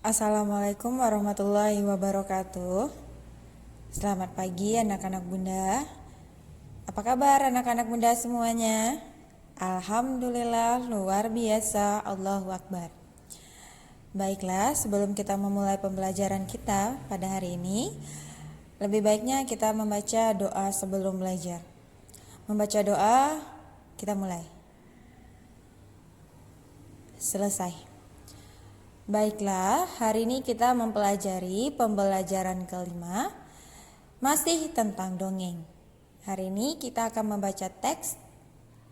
Assalamualaikum warahmatullahi wabarakatuh. Selamat pagi anak-anak bunda. Apa kabar anak-anak bunda semuanya? Alhamdulillah luar biasa, Allahu Akbar. Baiklah, sebelum kita memulai pembelajaran kita pada hari ini, lebih baiknya kita membaca doa sebelum belajar. Membaca doa, kita mulai. Selesai. Baiklah, hari ini kita mempelajari pembelajaran kelima, masih tentang dongeng. Hari ini kita akan membaca teks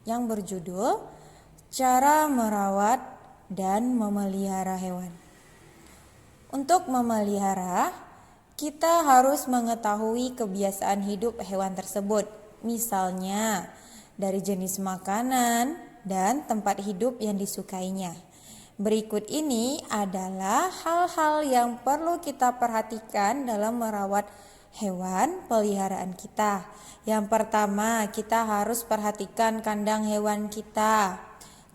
yang berjudul Cara Merawat dan Memelihara Hewan. Untuk memelihara, kita harus mengetahui kebiasaan hidup hewan tersebut. Misalnya, dari jenis makanan dan tempat hidup yang disukainya. Berikut ini adalah hal-hal yang perlu kita perhatikan dalam merawat hewan peliharaan kita. Yang pertama, kita harus perhatikan kandang hewan kita.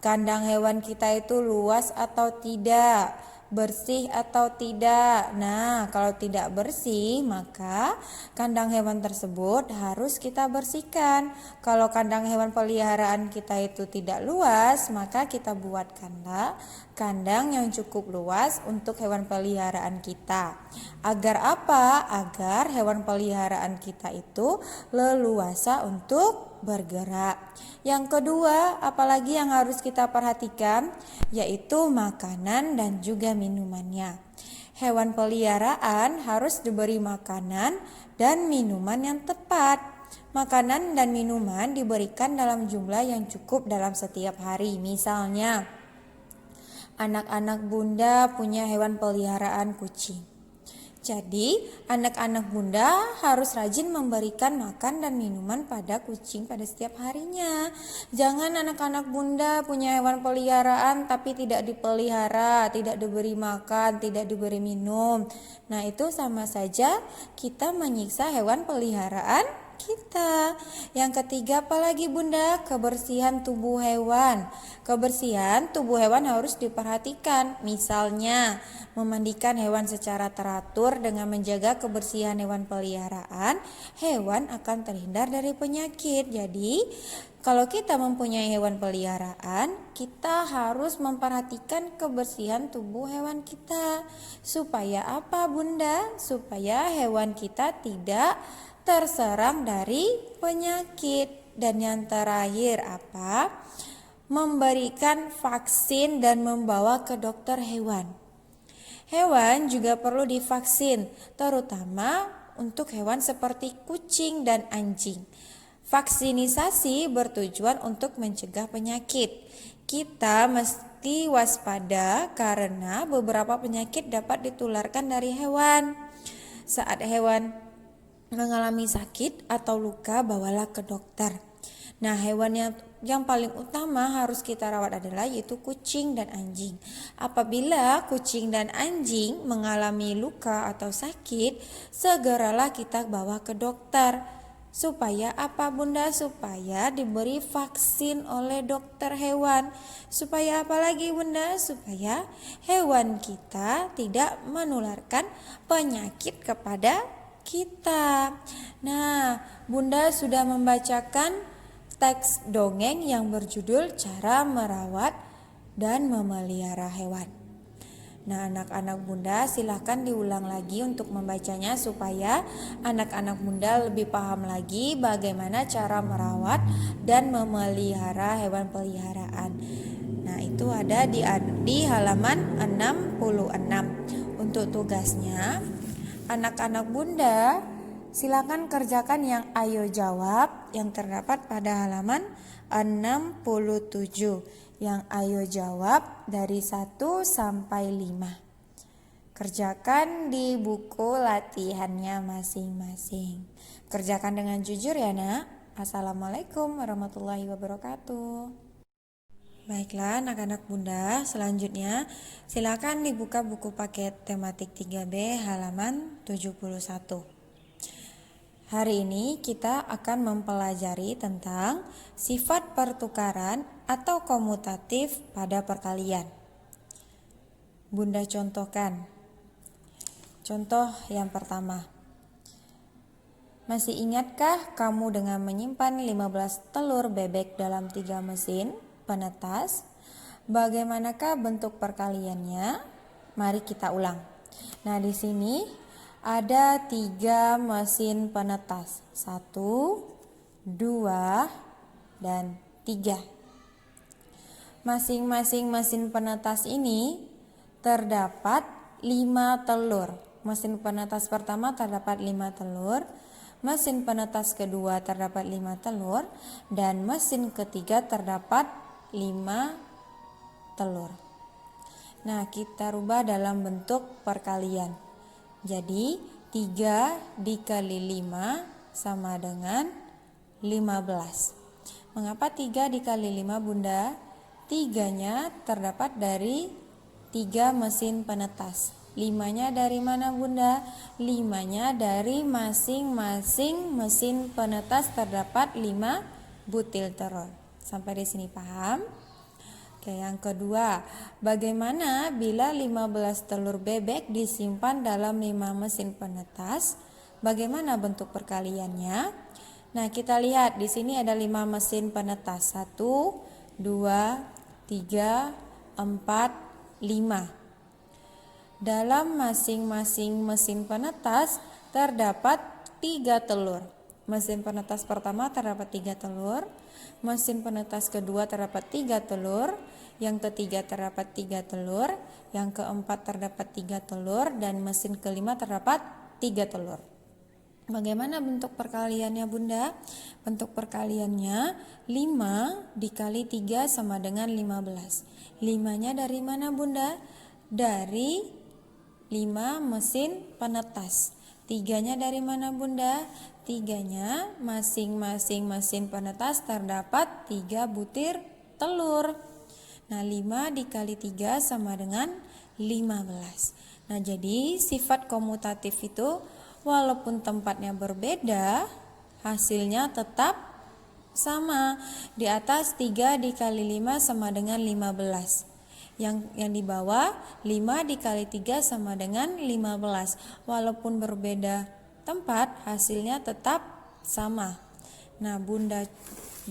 Kandang hewan kita itu luas atau tidak, bersih atau tidak. Nah, kalau tidak bersih, maka kandang hewan tersebut harus kita bersihkan. Kalau kandang hewan peliharaan kita itu tidak luas, maka kita buat kandang yang cukup luas untuk hewan peliharaan kita. Agar apa? Agar hewan peliharaan kita itu leluasa untuk bergerak. Yang kedua, apalagi yang harus kita perhatikan, yaitu makanan dan juga minumannya. Hewan peliharaan harus diberi makanan dan minuman yang tepat. Makanan dan minuman diberikan dalam jumlah yang cukup dalam setiap hari. Misalnya, anak-anak bunda punya hewan peliharaan kucing. Jadi, anak-anak bunda harus rajin memberikan makan dan minuman pada kucing pada setiap harinya. Jangan anak-anak bunda punya hewan peliharaan tapi tidak dipelihara, tidak diberi makan, tidak diberi minum. Nah, itu sama saja kita menyiksa hewan peliharaan kita. Yang ketiga, apalagi bunda? Kebersihan tubuh hewan. Kebersihan tubuh hewan harus diperhatikan. Misalnya, memandikan hewan secara teratur dengan menjaga kebersihan hewan peliharaan, hewan akan terhindar dari penyakit. Jadi, kalau kita mempunyai hewan peliharaan, kita harus memperhatikan kebersihan tubuh hewan kita. Supaya apa bunda? Supaya hewan kita tidak terserang dari penyakit. Dan yang terakhir apa? Memberikan vaksin dan membawa ke dokter hewan. Hewan juga perlu divaksin, terutama untuk hewan seperti kucing dan anjing. Vaksinisasi bertujuan untuk mencegah penyakit. Kita mesti waspada karena beberapa penyakit dapat ditularkan dari hewan. Saat hewan mengalami sakit atau luka, bawalah ke dokter. Nah, hewan yang paling utama harus kita rawat adalah yaitu kucing dan anjing. Apabila kucing dan anjing mengalami luka atau sakit, segeralah kita bawa ke dokter. Supaya apa bunda? Supaya diberi vaksin oleh dokter hewan. Supaya apa lagi bunda? Supaya hewan kita tidak menularkan penyakit kepada kita. Nah, bunda sudah membacakan teks dongeng yang berjudul Cara Merawat dan Memelihara Hewan. Nah, anak-anak bunda silahkan diulang lagi untuk membacanya supaya anak-anak bunda lebih paham lagi bagaimana cara merawat dan memelihara hewan peliharaan. Nah, itu ada di halaman 66. Untuk tugasnya, anak-anak bunda silakan kerjakan yang ayo jawab yang terdapat pada halaman 67. Yang ayo jawab dari 1 sampai 5. Kerjakan di buku latihannya masing-masing. Kerjakan dengan jujur ya nak. Assalamualaikum warahmatullahi wabarakatuh. Baiklah anak-anak bunda, selanjutnya silakan dibuka buku paket tematik 3B halaman 71. Hari ini kita akan mempelajari tentang sifat pertukaran atau komutatif pada perkalian. Bunda contohkan, contoh yang pertama. Masih ingatkah kamu dengan menyimpan 15 telur bebek dalam 3 mesin penetas? Bagaimanakah bentuk perkaliannya? Mari kita ulang. Nah, di sini ada 3 mesin penetas. 1, 2, dan 3. Masing-masing mesin penetas ini terdapat 5 telur. Mesin penetas pertama terdapat 5 telur. Mesin penetas kedua terdapat 5 telur, dan mesin ketiga terdapat 5 telur. Nah, kita rubah dalam bentuk perkalian. Jadi 3 dikali 5 sama dengan 15. Mengapa 3 dikali 5, Bunda? 3-nya terdapat dari 3 mesin penetas. 5-nya dari mana, Bunda? 5-nya dari masing-masing mesin penetas terdapat 5 butir telur. Sampai di sini paham? Oke, yang kedua, bagaimana bila 15 telur bebek disimpan dalam 5 mesin penetas? Bagaimana bentuk perkaliannya? Nah, kita lihat di sini ada 5 mesin penetas. 1, 2, 3, 4, 5. Dalam masing-masing mesin penetas terdapat 3 telur. Mesin penetas pertama terdapat 3 telur, mesin penetas kedua terdapat 3 telur, yang ketiga terdapat 3 telur, yang keempat terdapat 3 telur, dan mesin kelima terdapat 3 telur. Bagaimana bentuk perkaliannya, Bunda? Bentuk perkaliannya 5 dikali 3 sama dengan 15. 5-nya dari mana, Bunda? Dari 5 mesin penetas. 3-nya dari mana, Bunda? 3-nya masing-masing mesin penetas terdapat 3 butir telur. Nah, 5 dikali 3 sama dengan 15. Nah, jadi sifat komutatif itu walaupun tempatnya berbeda, hasilnya tetap sama. Di atas 3 dikali 5 sama dengan 15. Yang di bawah 5 dikali 3 sama dengan 15. Walaupun berbeda tempat, hasilnya tetap sama. Nah, Bunda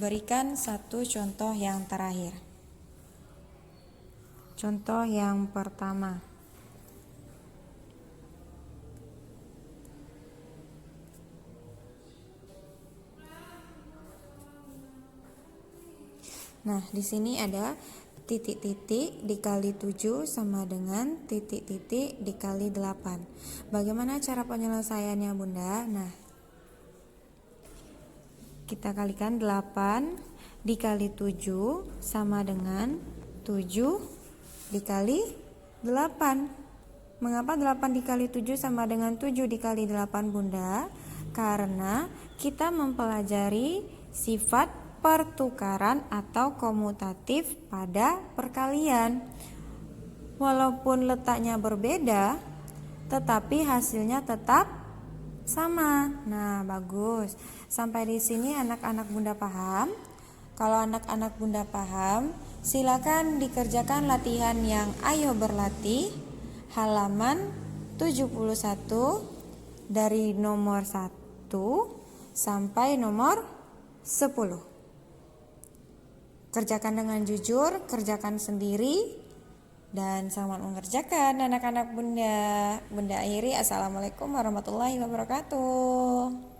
berikan satu contoh yang terakhir. Contoh yang pertama. Nah, di sini ada titik-titik dikali 7 sama dengan titik-titik dikali 8. Bagaimana cara penyelesaiannya, Bunda? Nah, kita kalikan 8 dikali 7 sama dengan 7 dikali 8. Mengapa 8 dikali 7 sama dengan 7 dikali 8, Bunda? Karena kita mempelajari sifat pertukaran atau komutatif pada perkalian. Walaupun letaknya berbeda, tetapi hasilnya tetap sama. Nah, bagus. Sampai di sini anak-anak Bunda paham? Kalau anak-anak Bunda paham, silakan dikerjakan latihan yang Ayo Berlatih halaman 71 dari nomor 1 sampai nomor 10. Kerjakan dengan jujur, kerjakan sendiri, dan selamat mengerjakan anak-anak Bunda. Bunda akhiri, assalamualaikum warahmatullahi wabarakatuh.